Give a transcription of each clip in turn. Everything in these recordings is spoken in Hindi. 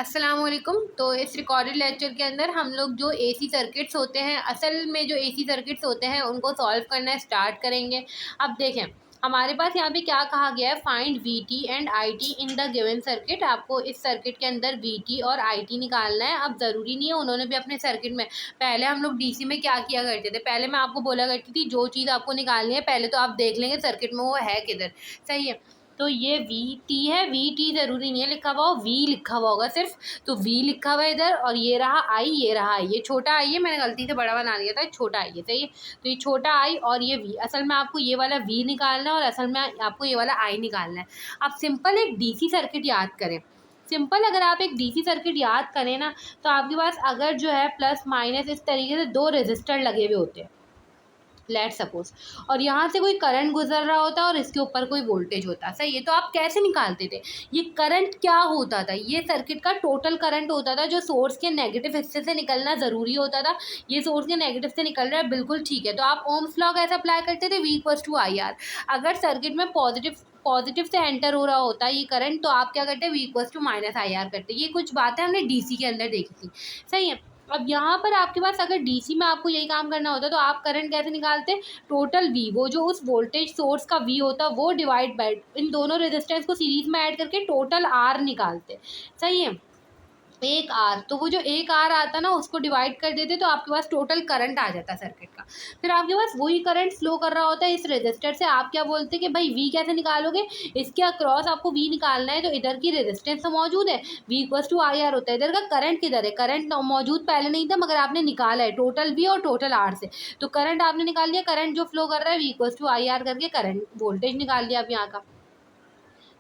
अस्सलामुअलैकुम। तो इस रिकॉर्डेड लेक्चर के अंदर हम लोग जो एसी सर्किट्स होते हैं, असल में जो एसी सर्किट्स होते हैं उनको सॉल्व करना स्टार्ट करेंगे। अब देखें हमारे पास यहाँ पे क्या कहा गया है, find VT and IT in the given circuit. आपको इस सर्किट के अंदर वीटी और आईटी निकालना है। अब ज़रूरी नहीं है, उन्होंने भी अपने सर्किट में, पहले हम लोग डीसी में क्या किया करते थे, पहले मैं आपको बोला करती थी जो चीज़ आपको निकालनी है पहले तो आप देख लेंगे सर्किट में वो है किधर। सही है। तो ये वी टी है, वी टी ज़रूरी नहीं है लिखा हुआ हो, वी लिखा हुआ होगा सिर्फ। तो वी लिखा हुआ है इधर, और ये रहा आई, ये रहा आई, ये छोटा आई है, मैंने गलती से बड़ा बना दिया था, छोटा आई है। सही है। तो ये छोटा आई और ये वी, असल में आपको ये वाला वी निकालना है और असल में आपको ये वाला आई निकालना है। अब सिंपल एक डीसी सर्किट याद करें। सिंपल अगर आप एक डीसी सर्किट याद करें ना, तो आपके पास अगर जो है प्लस माइनस इस तरीके से दो रेजिस्टर लगे हुए होते हैं, लेट सपोज, और यहाँ से कोई करंट गुजर रहा होता है और इसके ऊपर कोई वोल्टेज होता है। सही है। तो आप कैसे निकालते थे, ये करंट क्या होता था, ये सर्किट का टोटल करंट होता था जो सोर्स के नेगेटिव हिस्से से निकलना ज़रूरी होता था। ये सोर्स के नेगेटिव से निकल रहा है, बिल्कुल ठीक है। तो आप ओम्स लॉ कैसे अप्लाई करते थे, V equals to I R. अगर सर्किट में पॉजिटिव से एंटर हो रहा होता है ये करंट, तो आप क्या करते हैं, V equals to minus I R करते। ये कुछ बातें हमने डीसी के अंदर देखी थी। सही है। अब यहाँ पर आपके पास अगर डीसी में आपको यही काम करना होता तो आप करंट कैसे निकालते, टोटल वी, वो जो उस वोल्टेज सोर्स का वी होता वो डिवाइड बाय इन दोनों रेजिस्टेंस को सीरीज में ऐड करके टोटल आर निकालते। सही है। एक आर, तो वो जो एक आर आता ना उसको डिवाइड कर देते तो आपके पास टोटल करंट आ जाता सर्किट का। फिर आपके पास वही करंट फ्लो कर रहा होता है इस रेजिस्टर से। आप क्या बोलते हैं कि भाई वी कैसे निकालोगे, इसके अक्रॉस आपको वी निकालना है, तो इधर की रेजिस्टेंस तो मौजूद है, V equals to I R होता है। इधर का करंट किधर है, करंट मौजूद पहले नहीं था मगर आपने निकाला है टोटल वी और टोटल आर से। तो करंट आपने निकाल लिया, करंट जो फ्लो कर रहा है V equals to I R करके करंट वोल्टेज निकाल लिया आप यहाँ का।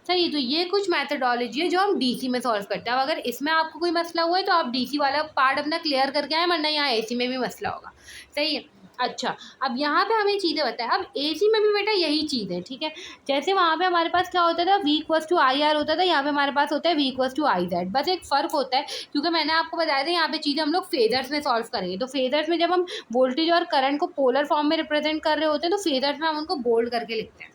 सही। तो ये कुछ मैथडोलॉजी है जो हम डीसी में सॉल्व करते हैं। अब अगर इसमें आपको कोई मसला हुआ है तो आप डीसी वाला पार्ट अपना क्लियर करके आए, वरना यहाँ एसी में भी मसला होगा। सही है। अच्छा, अब यहाँ पे हमें चीज़ें बताएं। अब एसी में भी बेटा यही चीज़ है, ठीक है। जैसे वहाँ पे हमारे पास क्या होता था, V equals to I R होता था, यहाँ पे हमारे पास होता है V equals to I Z. बस एक फ़र्क होता है, क्योंकि मैंने आपको बताया था यहाँ पे चीज़ें हम लोग फेजर्स में सॉल्व करेंगे। तो फेजर्स में जब हम वोल्टेज और करंट को पोलर फॉर्म में रिप्रेजेंट कर रहे होते हैं तो फेजर्स में हम उनको बोल्ड करके लिखते हैं।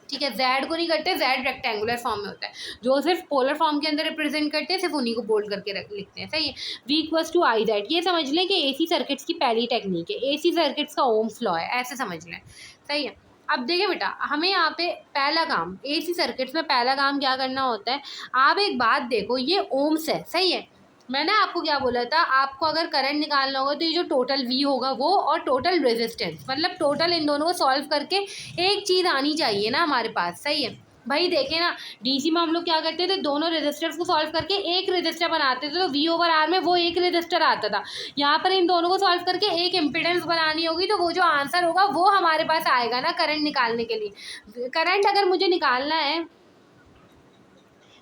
ठीक है। जेड को नहीं करते, जेड रेक्टेंगुलर फॉर्म में होता है, जो सिर्फ पोलर फॉर्म के अंदर रिप्रेजेंट करते हैं सिर्फ उन्हीं को बोल्ड करके लिखते हैं। सही है। V equals to I Z, ये समझ लें कि एसी सर्किट्स की पहली टेक्निक है, एसी सर्किट्स का ओम्स लॉ है, ऐसे समझ लें। सही है। अब देखिए बेटा, हमें यहाँ पे पहला काम एसी सर्किट्स में पहला काम क्या करना होता है। आप एक बात देखो, ये ओम्स है। सही है। मैंने आपको क्या बोला था, आपको अगर करंट निकालना होगा तो ये जो टोटल वी होगा वो और टोटल रेजिस्टेंस, मतलब टोटल इन दोनों को सॉल्व करके एक चीज़ आनी चाहिए ना हमारे पास। सही है भाई। देखें ना, डीसी में हम लोग क्या करते थे, दोनों रेजिस्टर्स को सॉल्व करके एक रेजिस्टर बनाते थे, तो वी ओवर आर में वो एक रेजिस्टर आता था। यहाँ पर इन दोनों को सॉल्व करके एक इम्पिडेंस बनानी होगी, तो वो जो आंसर होगा वो हमारे पास आएगा ना करंट निकालने के लिए। करंट अगर मुझे निकालना है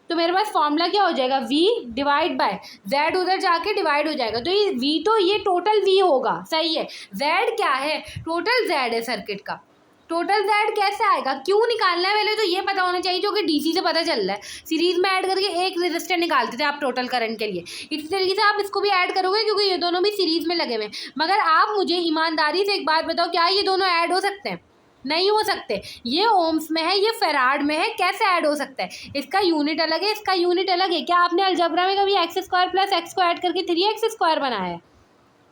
तो मेरे पास फॉर्मूला क्या हो जाएगा, v डिवाइड बाय z, उधर जाके डिवाइड हो जाएगा। तो ये v, तो ये टोटल v होगा। सही है। z क्या है, टोटल z है सर्किट का। टोटल z कैसे आएगा, क्यों निकालना है पहले तो ये पता होना चाहिए, जो कि डीसी से पता चल रहा है। सीरीज में ऐड करके एक रेजिस्टर निकालते थे आप टोटल करंट के लिए, इसी तरीके से आप इसको भी ऐड करोगे क्योंकि ये दोनों भी सीरीज में लगे हुए हैं। मगर आप मुझे ईमानदारी से एक बात बताओ, क्या ये दोनों ऐड हो सकते हैं, नहीं हो सकते। ये ओम्स में है, ये फेराड में है, कैसे ऐड हो सकता है, इसका यूनिट अलग है, इसका यूनिट अलग है। क्या आपने अलजबरा में कभी एक्स स्क्वायर प्लस एक्स को ऐड करके 3x स्क्वायर बनाया है,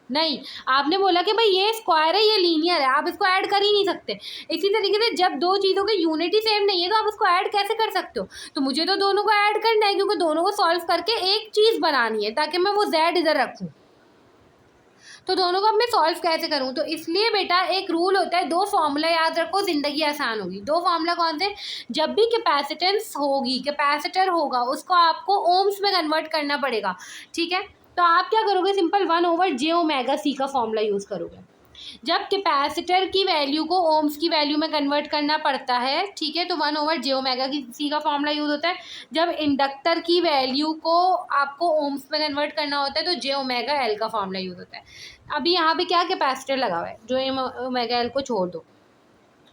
नहीं। आपने बोला कि भाई ये स्क्वायर है, ये लीनियर है, आप इसको ऐड कर ही नहीं सकते। इसी तरीके से जब दो चीज़ों के यूनिट ही सेम नहीं है तो आप उसको ऐड कैसे कर सकते हो। तो मुझे तो दोनों को ऐड करना है, क्योंकि दोनों को सॉल्व करके एक चीज़ बनानी है ताकि मैं वो जेड इधर रखूँ। तो दोनों को अब मैं सॉल्व कैसे करूँ, तो इसलिए बेटा एक रूल होता है, दो फार्मूला याद रखो, ज़िंदगी आसान होगी। दो फार्मूला कौन से, जब भी कैपेसिटेंस होगी, कैपेसिटर होगा, उसको आपको ओम्स में कन्वर्ट करना पड़ेगा। ठीक है। तो आप क्या करोगे, सिंपल 1/j⍵c का फॉर्मूला यूज़ करोगे। जब कैपेसिटर की वैल्यू को ओम्स की वैल्यू में कन्वर्ट करना पड़ता है, ठीक है, तो 1/j⍵c का फॉर्मूला यूज़ होता है। जब इंडक्टर की वैल्यू को आपको ओम्स में कन्वर्ट करना होता है तो j⍵l का फॉर्मूला यूज़ होता है। अभी यहाँ पे क्या कैपेसिटर लगा हुआ है, j⍵l को छोड़ दो।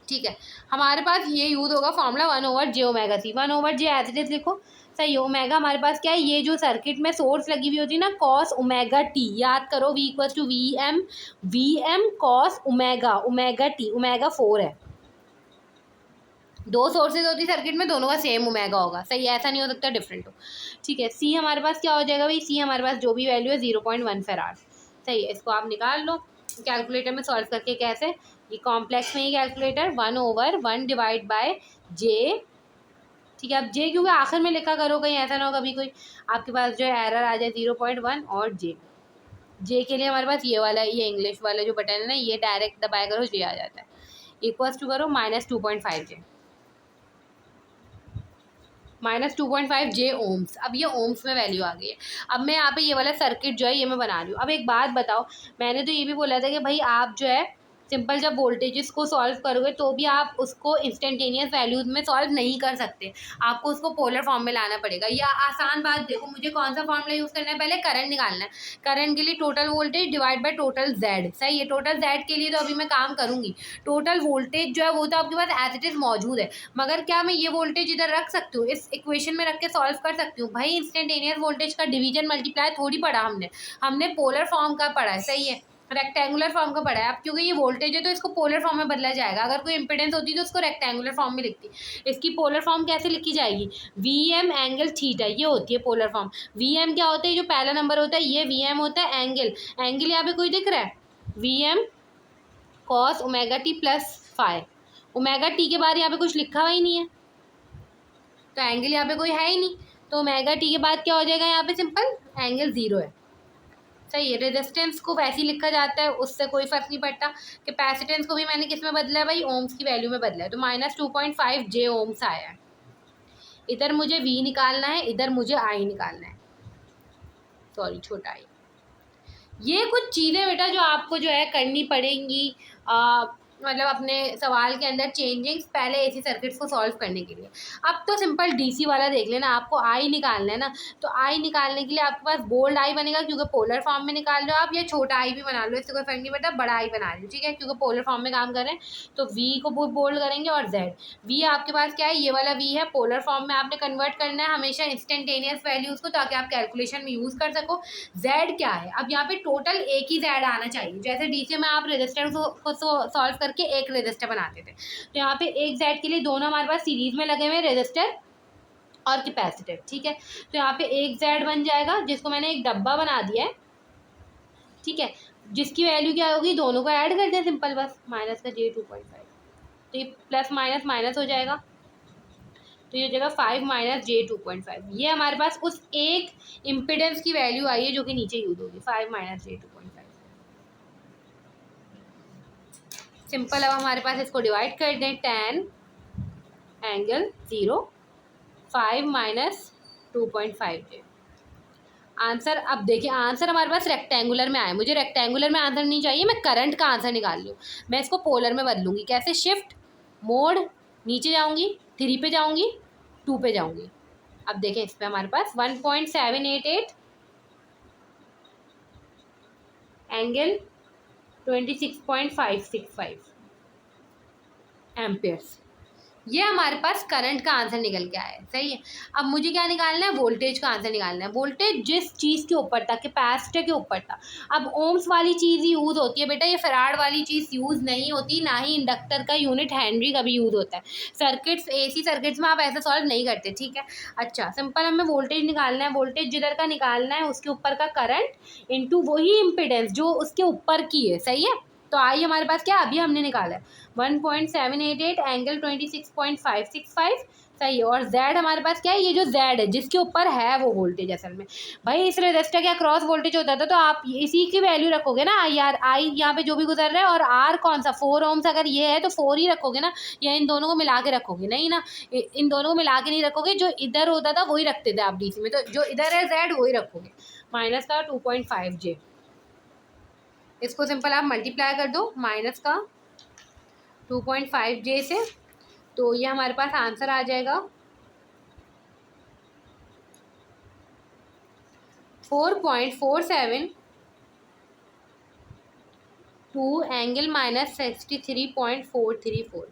ठीक है। हमारे पास ये यूज़ होगा formula 1/j⍵c, 1/j as it is लिखो। सही है। ओमेगा हमारे पास क्या है, ये जो सर्किट में सोर्स लगी हुई होती है ना, कॉस ओमेगा टी, याद करो, v equals to V M cos omega T, omega 4 है, दो सोर्सेज होती सर्किट में, दोनों का सेम ओमेगा होगा, सही है, ऐसा नहीं हो सकता डिफरेंट हो। ठीक है, सी हमारे पास क्या हो जाएगा भाई, सी हमारे पास जो भी वैल्यू है 0.1 फैराड, सही है, इसको आप निकाल लो कैलकुलेटर में सॉल्व करके। कैसे, ये कॉम्प्लेक्स में ही कैलकुलेटर 1/1 डिवाइड बाय जे, ठीक है। अब जे क्योंकि आखिर में लिखा करो, कहीं ऐसा ना हो कभी कोई आपके पास जो है एरर आ जाए। 0.1 और जे के लिए हमारे पास ये वाला, ये इंग्लिश वाला जो बटन है ना, ये डायरेक्ट दबाया करो, जे आ जाता है। इक्वल्स टू करो -2.5 जे, -2.5 जे ओम्स। अब ये ओम्स में वैल्यू आ गई है। अब मैं यहाँ पे ये वाला सर्किट जो है ये मैं बना रही हूँ। अब एक बात बताओ, मैंने तो ये भी बोला था कि भाई आप जो है सिंपल जब वोल्टेजेस को सॉल्व करोगे तो भी आप उसको इंस्टेंटेनियस वैल्यूज में सॉल्व नहीं कर सकते, आपको उसको पोलर फॉर्म में लाना पड़ेगा। या आसान बात देखो, मुझे कौन सा फॉर्मूला यूज़ करना है, पहले करंट निकालना है। करंट के लिए total voltage divide by total Z, सही है। टोटल जेड के लिए तो अभी मैं काम करूँगी, टोटल वोल्टेज जो है वो तो आपके पास एज इट इज़ मौजूद है, मगर क्या मैं ये वोल्टेज इधर रख सकती हूँ, इस इक्वेशन में रख के सॉल्व कर सकती हूँ? भाई इंस्टेंटेनियस वोल्टेज का डिवीजन मल्टीप्लाई थोड़ी पढ़ा हमने, हमने पोलर फॉर्म का पढ़ा है, सही है, रेक्टेंगुलर फॉर्म का पढ़ा है। अब क्योंकि ये वोल्टेज है तो इसको पोलर फॉर्म में बदला जाएगा। अगर कोई इंपेडेंस होती तो उसको रेक्टेंगुलर फॉर्म में लिखती, इसकी पोलर फॉर्म कैसे लिखी जाएगी, वी एम एंगल थीटा, ये होती है पोलर फॉर्म। वी एम क्या होता है, जो पहला नंबर होता है ये वी एम होता है, एंगल, एंगल यहाँ पे कोई दिख रहा है, V M cos omega T plus five, omega T के बाद यहाँ पे कुछ लिखा हुआ ही नहीं है, तो एंगल यहाँ पे कोई है ही नहीं, तो ओमेगा टी के बाद क्या हो जाएगा, यहाँ पे सिंपल एंगल 0 है, सही है। रेजिस्टेंस को वैसे ही लिखा जाता है, उससे कोई फर्क नहीं पड़ता। कैपेसिटेंस को भी मैंने किस में बदला है भाई, ओम्स की वैल्यू में बदला है, तो -2.5 जे ओम्स आया है। इधर मुझे वी निकालना है, इधर मुझे आई निकालना है, सॉरी छोटा आई। ये कुछ चीज़ें बेटा जो आपको जो है करनी पड़ेंगी, मतलब अपने सवाल के अंदर चेंजिंग्स पहले एसी सर्किट्स को सॉल्व करने के लिए। अब तो सिंपल डीसी वाला देख लेना, आपको आई निकालना है ना, तो आई निकालने के लिए आपके पास बोल्ड आई बनेगा क्योंकि पोलर फॉर्म में निकाल रहे हो आप, या छोटा आई भी बना लो, इससे कोई फर्क नहीं पड़ता, बड़ा आई बना रही हो, ठीक है, क्योंकि पोलर फॉर्म में काम कर रहे हैं। तो वी को बोल्ड करेंगे और जेड, वी आपके पास क्या है, ये वाला वी है, पोलर फॉर्म में आपने कन्वर्ट करना है हमेशा इंस्टेंटेनियस वैल्यूज़ को, ताकि आप कैलकुलेशन में यूज़ कर सको। जेड क्या है, अब यहाँ पे टोटल एक ही जेड आना चाहिए, जैसे डीसी में आप रेजिस्टेंस को सॉल्व करके एक रेजिस्टर बनाते थे, तो यहाँ पे एक जेड के लिए दोनों हमारे पास सीरीज में लगे हुए रेजिस्टर और कैपेसिटर, ठीक है। तो यहाँ पे एक जेड बन जाएगा, जिसको मैंने एक डब्बा बना दिया है, ठीक है, जिसकी वैल्यू क्या होगी, दोनों को ऐड कर दें सिंपल, बस माइनस का J2.5, तो ये प्लस माइनस माइनस हो जाएगा, तो ये हो जाएगा 5 - J2.5। ये हमारे पास उस एक इम्पिडेंस की वैल्यू आई है जो कि नीचे यूज होगी, 5 - J2.5। सिंपल, अब हमारे पास इसको डिवाइड कर दें, 10 एंगल 0, 5 - 2.5 J। आंसर, अब देखिए आंसर हमारे पास रेक्टेंगुलर में आया, मुझे रेक्टेंगुलर में आंसर नहीं चाहिए, मैं करंट का आंसर निकाल रही हूँ। मैं इसको पोलर में बदलूंगी, कैसे, शिफ्ट मोड, नीचे जाऊंगी, 3 पे जाऊंगी, 2 पे जाऊंगी। अब देखें इस पर हमारे पास 1.788 एंगल 26.565 एम्पियर्स, ये हमारे पास करंट का आंसर निकल के आया है, सही है। अब मुझे क्या निकालना है, वोल्टेज का आंसर निकालना है। वोल्टेज जिस चीज़ के ऊपर था, कैपेसिटर के ऊपर था, अब ओम्स वाली चीज़ ही यूज़ होती है बेटा, ये फैराड वाली चीज़ यूज़ नहीं होती, ना ही इंडक्टर का यूनिट हेनरी का भी यूज़ होता है। सर्किट्स, एसी सर्किट्स में आप ऐसा सॉल्व नहीं करते, ठीक है। अच्छा, सिंपल हमें वोल्टेज निकालना है, वोल्टेज जिधर का निकालना है उसके ऊपर का करंट इंटू वही इम्पिडेंस जो उसके ऊपर की है, सही है। तो आई हमारे पास क्या, अभी हमने निकाला है 1.788 एंगल 26.565, सही है। और जेड हमारे पास क्या है, ये जो जेड है जिसके ऊपर है वो वोल्टेज असल में, भाई इस रेजिस्टर के अक्रॉस वोल्टेज होता था, तो आप इसी की वैल्यू रखोगे ना, यार आई यहाँ पे जो भी गुजर रहा है, और आर कौन सा, 4 ओम्स अगर ये है तो 4 ही रखोगे ना, या इन दोनों को मिला के रखोगे, नहीं ना, इन दोनों को मिला के नहीं रखोगे, जो इधर होता था वही रखते थे आप डीसी में, तो जो इधर है जेड वही रखोगे, माइनस का 2.5 जे। इसको सिंपल आप मल्टीप्लाई कर दो माइनस का 2.5 जे से, तो ये हमारे पास आंसर आ जाएगा 4.472 एंगल -63.434।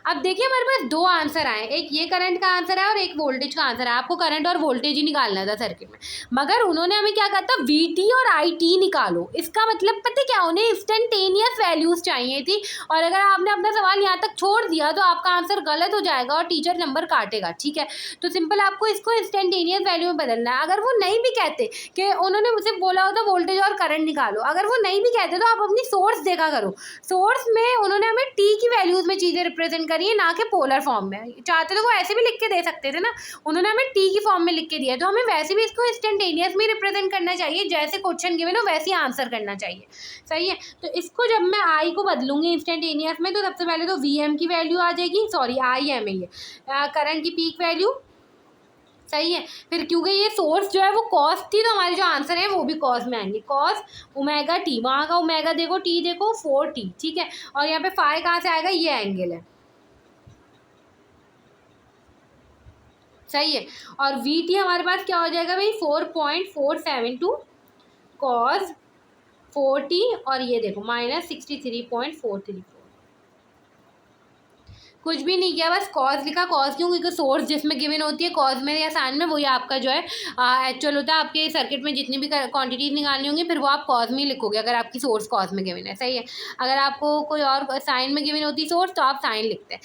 अब देखिए हमारे पास दो आंसर आए, एक ये करंट का आंसर है और एक वोल्टेज का आंसर है। आपको करंट और वोल्टेज ही निकालना था सर्किट में, मगर उन्होंने हमें क्या कहा था, VT और IT निकालो। इसका मतलब पता है क्या, उन्हें इंस्टेंटेनियस वैल्यूज चाहिए थी। और अगर आपने अपना सवाल यहाँ तक छोड़ दिया तो आपका आंसर गलत हो जाएगा और टीचर नंबर काटेगा, ठीक है। तो सिंपल आपको इसको इंस्टेंटेनियस वैल्यू में बदलना है। अगर वो नहीं भी कहते कि उन्होंने मुझे बोला होता वोल्टेज और करंट निकालो, अगर वो नहीं भी कहते तो आप अपनी सोर्स देखा करो। सोर्स में उन्होंने हमें टी की वैल्यूज में चीज़ें रिप्रेजेंट करी है, ना कि पोलर फॉर्म में। चाहते तो वो ऐसे भी लिख के दे सकते थे ना, उन्होंने हमें टी की फॉर्म में लिख के दिया, तो हमें वैसे भी इसको इंस्टेंटेनियस में रिप्रेजेंट करना चाहिए, जैसे क्वेश्चन गिवन हो वैसे ही आंसर करना चाहिए, सही है। तो इसको जब मैं आई को बदलूंगी इंस्टेंटेनियस में, तो सबसे पहले तो VM की वैल्यू आ जाएगी, सॉरी IM है ये, करंट की पीक वैल्यू, सही है। फिर क्योंकि ये सोर्स जो है वो कॉस थी, तो हमारे जो आंसर है वो भी कॉस में आएंगे, कॉस ओमेगा टी, वहाँ का ओमेगा देखो, टी देखो 4T, ठीक है। और यहाँ पे फाई कहाँ से आएगा, ये एंगल है, सही है। और VT हमारे पास क्या हो जाएगा भाई, 4.472 कॉस 4T, और ये देखो -63.434। कुछ भी नहीं किया, बस कॉज लिखा। कॉज क्यों, क्योंकि सोर्स जिसमें गिवन होती है कॉज में या साइन में, वही आपका जो है एक्चुअल होता है। आपके सर्किट में जितनी भी क्वांटिटीज निकालनी होंगी फिर वो आप कॉज में ही लिखोगे, अगर आपकी सोर्स कॉज में गिवन है, सही है। अगर आपको कोई और साइन में गिवन होती है सोर्स, तो आप साइन लिखते हैं।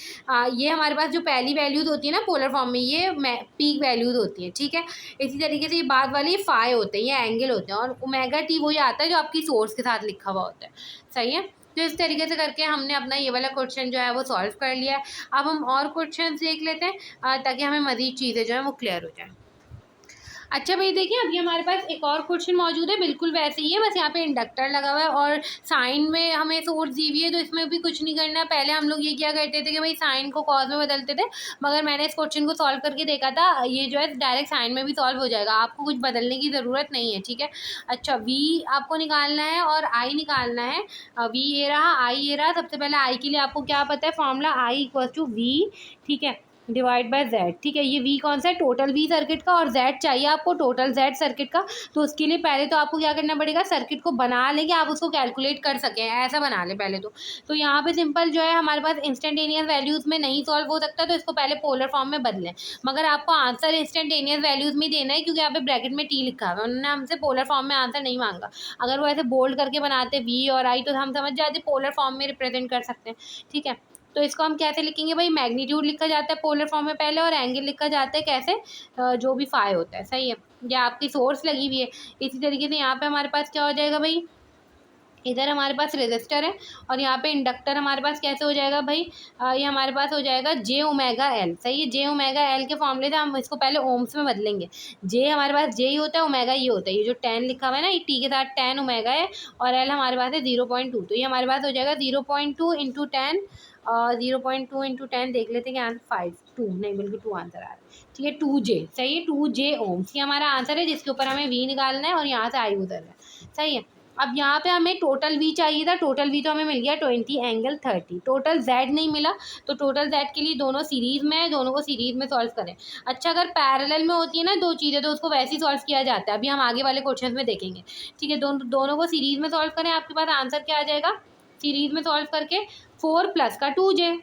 ये हमारे पास जो पहली वैल्यूज होती है ना पोलर फॉर्म में, ये पीक वैल्यूज होती है, ठीक है। इसी तरीके से ये बाद वाली फाई होते हैं, ये एंगल होते हैं, और ओमेगा टी वही आता है जो आपकी सोर्स के साथ लिखा हुआ होता है, सही है। तो इस तरीके से करके हमने अपना ये वाला क्वेश्चन जो है वो सॉल्व कर लिया है। अब हम और क्वेश्चन देख लेते हैं ताकि हमें मज़ीद चीज़ें जो है वो क्लियर हो जाए। अच्छा भाई देखिए, अभी हमारे पास एक और क्वेश्चन मौजूद है, बिल्कुल वैसे ही है, बस यहाँ पे इंडक्टर लगा हुआ है और साइन में हमें सोर्स दी हुई है, तो इसमें भी कुछ नहीं करना है। पहले हम लोग ये किया करते थे कि भाई साइन को कॉज में बदलते थे, मगर मैंने इस क्वेश्चन को सॉल्व करके देखा था, ये जो है डायरेक्ट साइन में भी सॉल्व हो जाएगा, आपको कुछ बदलने की ज़रूरत नहीं है, ठीक है। अच्छा, V आपको निकालना है और I निकालना है। V ये रहा, I ये रहा। सबसे पहले I के लिए आपको क्या पता है, फॉर्मूला I=V, ठीक है, डिवाइड बाय Z, ठीक है। ये V कौन सा है, टोटल V सर्किट का, और Z चाहिए आपको टोटल Z सर्किट का। तो उसके लिए पहले तो आपको क्या करना पड़ेगा, सर्किट को बना लें कि आप उसको कैलकुलेट कर सकें, ऐसा बना लें पहले तो यहाँ पे सिंपल जो है हमारे पास इंस्टेंटेनियस वैल्यूज़ में नहीं सॉल्व हो सकता, तो इसको पहले पोलर फॉर्म में बदलें। मगर आपको आंसर इंस्टेंटेनियस वैल्यूज़ में देना है, क्योंकि यहाँ पे ब्रैकेट में T लिखा है, उन्होंने हमसे पोलर फॉर्म में आंसर नहीं मांगा। अगर वो ऐसे बोल्ड करके बनाते V और I, तो हम समझ जाते पोलर फॉर्म में रिप्रेजेंट कर सकते हैं, ठीक है। तो इसको हम कैसे लिखेंगे भाई, मैग्नीट्यूड लिखा जाता है पोलर फॉर्म में पहले, और एंगल लिखा जाता है कैसे, जो भी फाई होता है, सही है। या आपकी सोर्स लगी हुई है। इसी तरीके से यहाँ पे हमारे पास क्या हो जाएगा भाई, इधर हमारे पास रेजिस्टर है और यहाँ पे इंडक्टर हमारे पास कैसे हो जाएगा भाई, ये हमारे पास हो जाएगा J⍵L, सही है। J⍵L के फॉर्मूले से हम इसको पहले ओम्स में बदलेंगे। J हमारे पास J ही होता है, ओमेगा ये होता है, ये जो 10 लिखा हुआ है ना, ये T के साथ 10 ओमेगा है, और L हमारे पास है 0.2, तो ये हमारे पास हो जाएगा 0.2 इंटू 10, 0.2 इंटू 10 देख लेते हैं कि आंसर 2 नहीं बल्कि 2 आंसर आ रहा है, ठीक है। 2J, सही है, 2J ओम्स, ये हमारा आंसर है, जिसके ऊपर हमें V निकालना है और यहाँ से I उधर है, सही है। अब यहाँ पे हमें टोटल V चाहिए था, टोटल V तो हमें मिल गया 20 ∠30, टोटल Z नहीं मिला, तो टोटल Z के लिए दोनों सीरीज़ में है, दोनों को सीरीज़ में सॉल्व करें। अच्छा, अगर पैरेलल में होती है ना दो चीज़ें, तो उसको वैसे ही सॉल्व किया जाता है, अभी हम आगे वाले क्वेश्चन में देखेंगे, ठीक है। दोनों को सीरीज़ में सॉल्व करें, आपके पास आंसर क्या आ जाएगा, सीरीज़ में सॉल्व करके 4 + का 2J,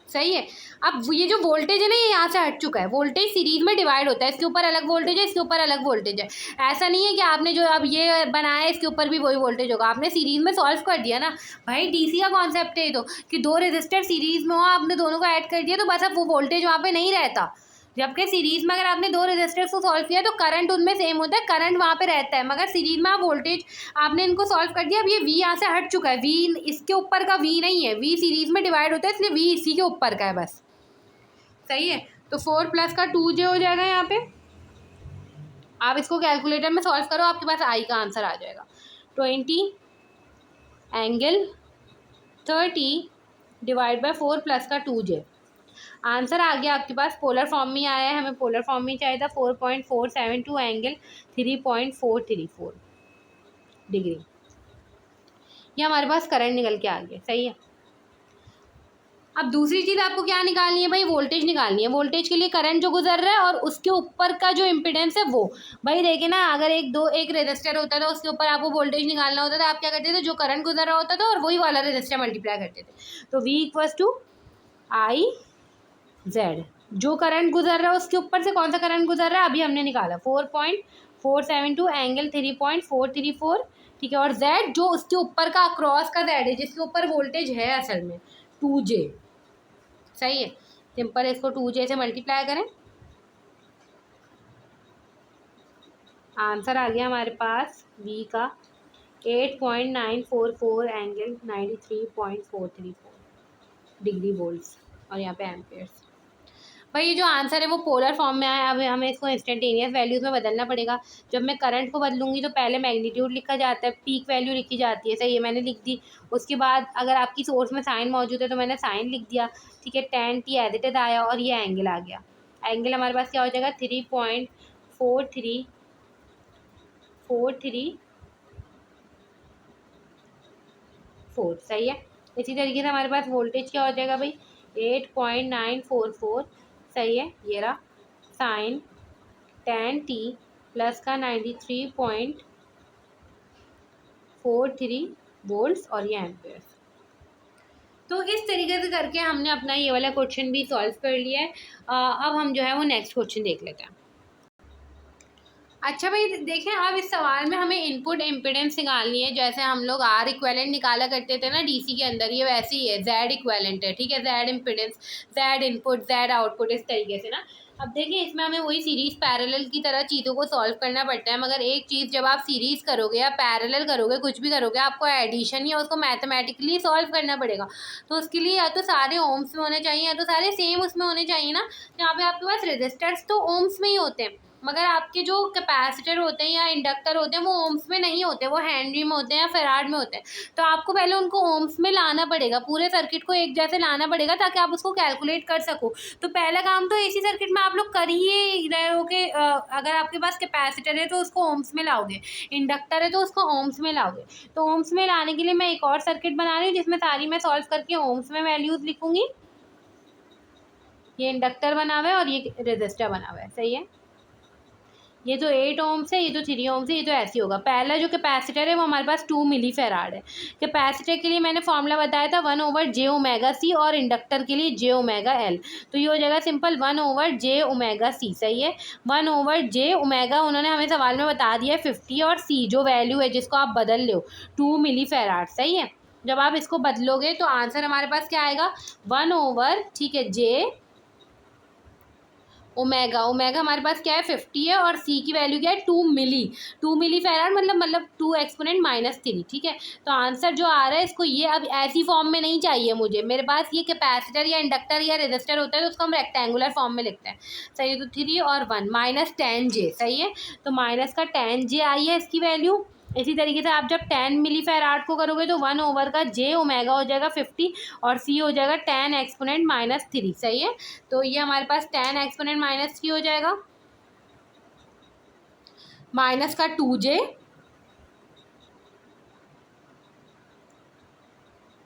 सही है। अब ये जो वोल्टेज है ना, ये यहाँ से हट चुका है, वोल्टेज सीरीज में डिवाइड होता है, इसके ऊपर अलग वोल्टेज है, इसके ऊपर अलग वोल्टेज है। ऐसा नहीं है कि आपने जो अब ये बनाया है इसके ऊपर भी वही वोल्टेज होगा, आपने सीरीज में सॉल्व कर दिया ना भाई। DC का कॉन्सेप्ट है ये, तो कि दो रेजिस्टर सीरीज में हो, आपने दोनों को ऐड कर दिया, तो बस अब वो वोल्टेज वहाँ पे नहीं रहता। जबकि सीरीज में अगर आपने दो रेजिस्टर्स को सॉल्व किया तो करंट उनमें सेम होता है, करंट वहाँ पे रहता है, मगर सीरीज में आप वोल्टेज आपने इनको सॉल्व कर दिया। अब ये V यहाँ से हट चुका है, V इसके ऊपर का V नहीं है, V सीरीज में डिवाइड होता है, इसलिए V इसी के ऊपर का है बस, सही है। तो 4 + का 2J हो जाएगा यहाँ पे। आप इसको कैलकुलेटर में सॉल्व करो, आपके पास I का आंसर आ जाएगा 20 ∠30 डिवाइड बाय 4 + का 2J। आंसर आ गया आपके पास, पोलर फॉर्म में आया है, हमें पोलर फॉर्म में चाहिए था 4.472 एंगल 3.434 डिग्री। ये हमारे पास करंट निकल के आ गया, सही है। अब दूसरी चीज़ आपको क्या निकालनी है भाई, वोल्टेज निकालनी है। वोल्टेज के लिए करंट जो गुजर रहा है और उसके ऊपर का जो इम्पीडेंस है वो। भाई देखिए ना, अगर एक रेजिस्टर होता था उसके ऊपर आपको वोल्टेज निकालना होता था, आप क्या करते थे, जो करंट गुजर रहा होता था और वही वाला रेजिस्टर मल्टीप्लाई करते थे। तो V equals to I Z, जो करंट गुजर रहा है उसके ऊपर से कौन सा करंट गुजर रहा है अभी हमने निकाला 4.472 एंगल 3.434, ठीक है। और Z जो उसके ऊपर का अक्रॉस का Z है, जिसके ऊपर वोल्टेज है असल में 2J, सही है। सिंपल इसको 2J से मल्टीप्लाई करें, आंसर आ गया हमारे पास V का 8.944 एंगल 93.434 डिग्री वोल्ट्स, और यहाँ पे एम्पेयर्स। भाई ये जो आंसर है वो पोलर फॉर्म में आया, अब हमें इसको इंस्टेंटेनियस वैल्यूज़ में बदलना पड़ेगा। जब मैं करंट को बदलूंगी तो पहले मैग्नीट्यूड लिखा जाता है, पीक वैल्यू लिखी जाती है, सही है, मैंने लिख दी। उसके बाद अगर आपकी सोर्स में साइन मौजूद है तो मैंने साइन लिख दिया, ठीक है। tan t as it is आया और ये एंगल आ गया। एंगल हमारे पास क्या हो जाएगा 3.4344, सही है। इसी तरीके से हमारे पास वोल्टेज क्या हो जाएगा भाई 8.944, सही है, ये रहा साइन tan t प्लस का 93.43 वोल्ट्स और ये एम्पेयर्स। तो इस तरीके से करके हमने अपना ये वाला क्वेश्चन भी सॉल्व कर लिया है। अब हम जो है वो नेक्स्ट क्वेश्चन देख लेते हैं। अच्छा भाई देखें, अब इस सवाल में हमें इनपुट इम्पिडेंस निकालनी है। जैसे हम लोग आर इक्वेलेंट निकाला करते थे ना डीसी के अंदर, ये वैसे ही है, जेड इक्वेलेंट है, ठीक है। Z impedance, Z input, Z output, इस तरीके से ना। अब देखिए इसमें हमें वही सीरीज पैरेलल की तरह चीज़ों को सॉल्व करना पड़ता है, मगर एक चीज़ जब आप सीरीज करोगे या पैरेलल करोगे, कुछ भी करोगे, आपको एडिशन या उसको मैथमेटिकली सॉल्व करना पड़ेगा। तो उसके लिए या तो सारे ओम्स में होने चाहिए या तो सारे सेम उसमें होने चाहिए ना। यहाँ पे आपके पास रेजिस्टर्स तो ओम्स में ही होते हैं, मगर आपके जो कैपेसिटर होते हैं या इंडक्टर होते हैं वो ओम्स में नहीं होते, वो हेनरी में होते हैं या फेराड में होते हैं। तो आपको पहले उनको ओम्स में लाना पड़ेगा, पूरे सर्किट को एक जैसे लाना पड़ेगा ताकि आप उसको कैलकुलेट कर सको। तो पहला काम तो एसी सर्किट में आप लोग कर ही रहे हो कि अगर आपके पास कैपेसिटर है तो उसको ओम्स में लाओगे, इंडक्टर है तो उसको ओम्स में लाओगे। तो ओम्स में लाने के लिए मैं एक और सर्किट बना रही हूँ जिसमें सारी मैं सॉल्व करके ओम्स में वैल्यूज़ लिखूंगी। ये इंडक्टर बना हुआ है और ये रेजिस्टर बना हुआ है, सही है। ये तो 8 ओम्स है, ये तो 3 ओम्स है, ये तो ऐसे होगा। पहला जो कैपेसिटर है वो हमारे पास 2 मिली फेराड है। कैपेसिटर के लिए मैंने फॉर्मूला बताया था 1/j⍵c और इंडक्टर के लिए j⍵l। तो ये हो जाएगा सिंपल 1/j⍵c, सही है। 1/j⍵ उन्होंने हमें सवाल में बता दिया है 50 और c जो वैल्यू है जिसको आप बदल लो 2 मिली फेराड, सही है। जब आप इसको बदलोगे तो आंसर हमारे पास क्या आएगा 1/, ठीक है, j ओमेगा। ओमेगा हमारे पास क्या है 50 है और सी की वैल्यू क्या है 2 मिली फेराड, मतलब 2 एक्सपोनेंट -3, ठीक है। तो आंसर जो आ रहा है इसको ये अब ऐसी फॉर्म में नहीं चाहिए मुझे, मेरे पास ये कैपेसिटर या इंडक्टर या रेजिस्टर होता है तो उसको हम रेक्टेंगुलर फॉर्म में लिखते हैं, सही है। तो 3 और 1 -10J, सही है। तो माइनस का 10J आई है इसकी वैल्यू। इसी तरीके से आप जब 10 मिली फेराड को करोगे तो 1 का j ओमेगा हो जाएगा 50 और c हो जाएगा 10 एक्सपोनेंट -3, सही है। तो ये हमारे पास 10 एक्सपोनेंट -3 हो जाएगा, माइनस का 2j,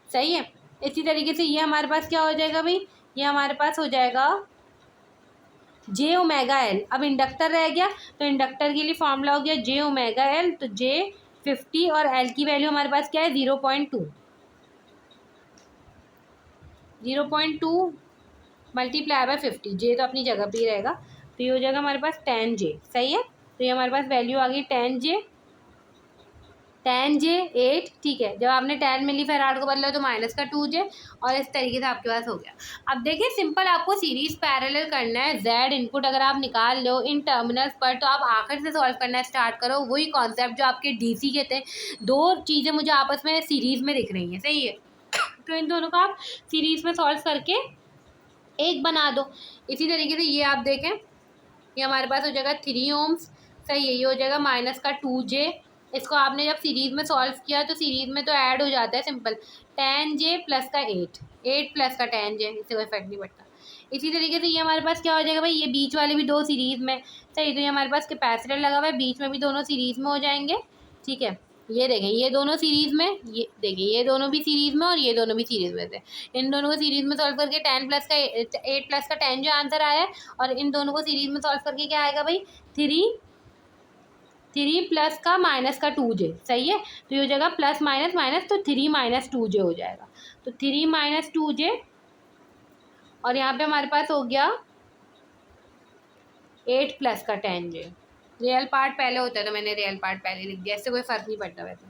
सही है। इसी तरीके से ये हमारे पास क्या हो जाएगा भाई, ये हमारे पास हो जाएगा j⍵l। अब इंडक्टर रह गया तो इंडक्टर के लिए फॉर्मूला हो गया j⍵l, तो j 50 और l की वैल्यू हमारे पास क्या है 0.2 मल्टीप्लाई बाय 50, j तो अपनी जगह पे ही रहेगा। तो ये हो जाएगा हमारे पास 10J, सही है। तो ये हमारे पास वैल्यू आ गई 10J 8, ठीक है। जब आपने 10 मिली फेराड को बदला तो माइनस का 2J और इस तरीके से आपके पास हो गया। अब देखिए सिंपल आपको सीरीज पैरेलल करना है। जेड इनपुट अगर आप निकाल लो इन टर्मिनल्स पर तो आप आखिर से सॉल्व करना स्टार्ट करो, वही कॉन्सेप्ट जो आपके डीसी के थे। दो चीज़ें मुझे आपस में सीरीज में दिख रही हैं, सही है। तो इन दोनों को आप सीरीज में सॉल्व करके एक बना दो। इसी तरीके से ये आप देखें, ये हमारे पास हो जाएगा 3 ओम्स, सही है। ये हो जाएगा माइनस का 2J। इसको आपने जब सीरीज में सॉल्व किया तो सीरीज में तो ऐड हो जाता है सिंपल 10J प्लस का 8 प्लस का 10J, इससे कोई इफेक्ट नहीं पड़ता। इसी तरीके से ये हमारे पास क्या हो जाएगा भाई, ये बीच वाले भी दो सीरीज में, सही। तो ये हमारे पास कैपेसिटर लगा हुआ है, बीच में भी दोनों सीरीज में हो जाएंगे, ठीक है। ये देखें ये दोनों सीरीज़ में, ये देखिए ये दोनों भी सीरीज़ में और ये दोनों भी सीरीज़ में थे। इन दोनों को सीरीज़ में सॉल्व करके 10 प्लस का 8 प्लस का 10 जो आंसर आया है, और इन दोनों को सीरीज़ में सॉल्व करके क्या आएगा भाई, 3 प्लस का माइनस का 2j। सही है, तो ये हो जाएगा प्लस माइनस माइनस, तो 3 माइनस 2j हो जाएगा। तो 3 माइनस 2j, और यहाँ पे हमारे पास हो गया 8 प्लस का 10j। रियल पार्ट पहले होता है तो मैंने रियल पार्ट पहले लिख दिया, इससे कोई फ़र्क नहीं पड़ता वैसे।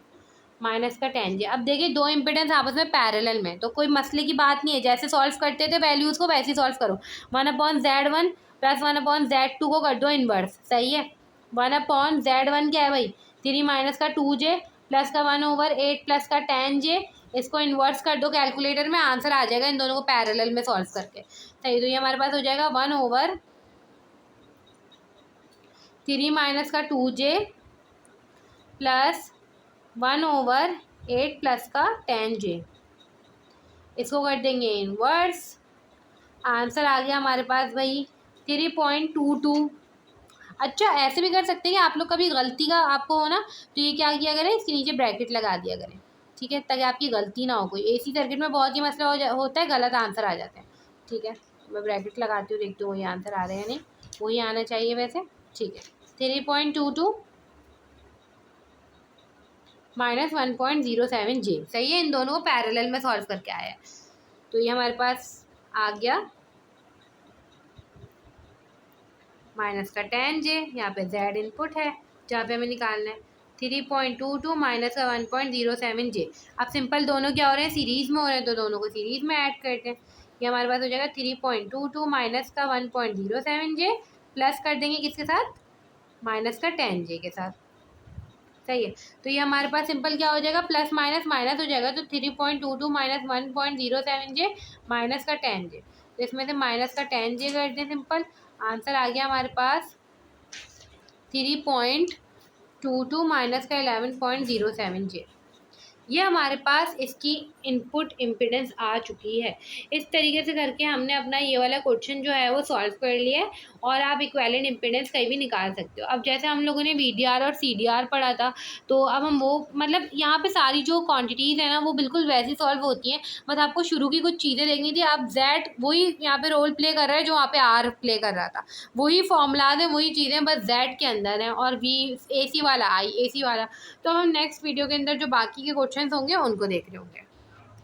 माइनस का 10j। अब देखिए दो इम्पिडेंस आपस में पैरेलल में, तो कोई मसले की बात नहीं है, जैसे सॉल्व करते थे वैल्यूज़ को वैसे ही सॉल्व करो। 1/Z1 प्लस 1/Z2 को कर दो इन्वर्स। सही है, 1/Z1 क्या है भाई, 3 माइनस का 2j प्लस का 1/8 प्लस का 10j। इसको इन्वर्स कर दो कैलकुलेटर में, आंसर आ जाएगा इन दोनों को पैरेलल में सॉल्व करके। सही, तो ये हमारे पास हो जाएगा 1/3 माइनस का 2j प्लस 1/8 प्लस का 10j। इसको कर देंगे इनवर्स, आंसर आ गया हमारे पास भाई 3.22। अच्छा ऐसे भी कर सकते हैं कि आप लोग कभी गलती का आपको हो ना, तो ये क्या किया करें, इसके नीचे ब्रैकेट लगा दिया करें, ठीक है, ताकि आपकी गलती ना हो। कोई एसी सर्किट में बहुत ही मसला होता है, गलत आंसर आ जाते हैं। ठीक है, मैं ब्रैकेट लगाती हूँ, देखती हूँ वही आंसर आ रहे हैं नहीं, वही आना चाहिए वैसे। ठीक है, 3.22 माइनस 1.07j। सही है, इन दोनों को पैरेलल में सॉल्व करके आया है, तो ये हमारे पास आ गया माइनस का 10j। यहाँ पे z इनपुट है जहाँ पे हमें निकालना है। 3.22 माइनस का 1.07j। अब सिंपल दोनों क्या हो रहे हैं, सीरीज़ में हो रहे हैं, तो दोनों को सीरीज़ में ऐड करते हैं। ये हमारे पास हो जाएगा 3.22 माइनस का 1.07j, प्लस कर देंगे किसके साथ, माइनस का 10j के साथ। सही है, तो ये हमारे पास सिंपल क्या हो जाएगा, प्लस माइनस माइनस हो जाएगा, तो 3.22 माइनस 1.07j माइनस का 10j। तो इसमें से माइनस का 10j कर दें सिंपल, आंसर आ गया हमारे पास 3.22 माइनस का 11.07j। ये हमारे पास इसकी इनपुट इम्पिडेंस आ चुकी है। इस तरीके से करके हमने अपना ये वाला क्वेश्चन जो है वो सॉल्व कर लिया है, और आप इक्विवेलेंट इम्पिडेंस कहीं भी निकाल सकते हो। अब जैसे हम लोगों ने VDR और CDR पढ़ा था, तो अब हम वो मतलब यहाँ पे सारी जो क्वांटिटीज़ है ना वो बिल्कुल वैसी सॉल्व होती हैं, बस आपको शुरू की कुछ चीज़ें देखनी थी। आप Z वही यहाँ पे रोल प्ले कर रहा है जो वहाँ पे R प्ले कर रहा था, वही फॉर्मूलाज है, वही चीज़ें, बस Z के अंदर है, और AC वाला I AC वाला। तो हम नेक्स्ट वीडियो के अंदर जो बाकी के क्वेश्चंस होंगे उनको देख रहे होंगे।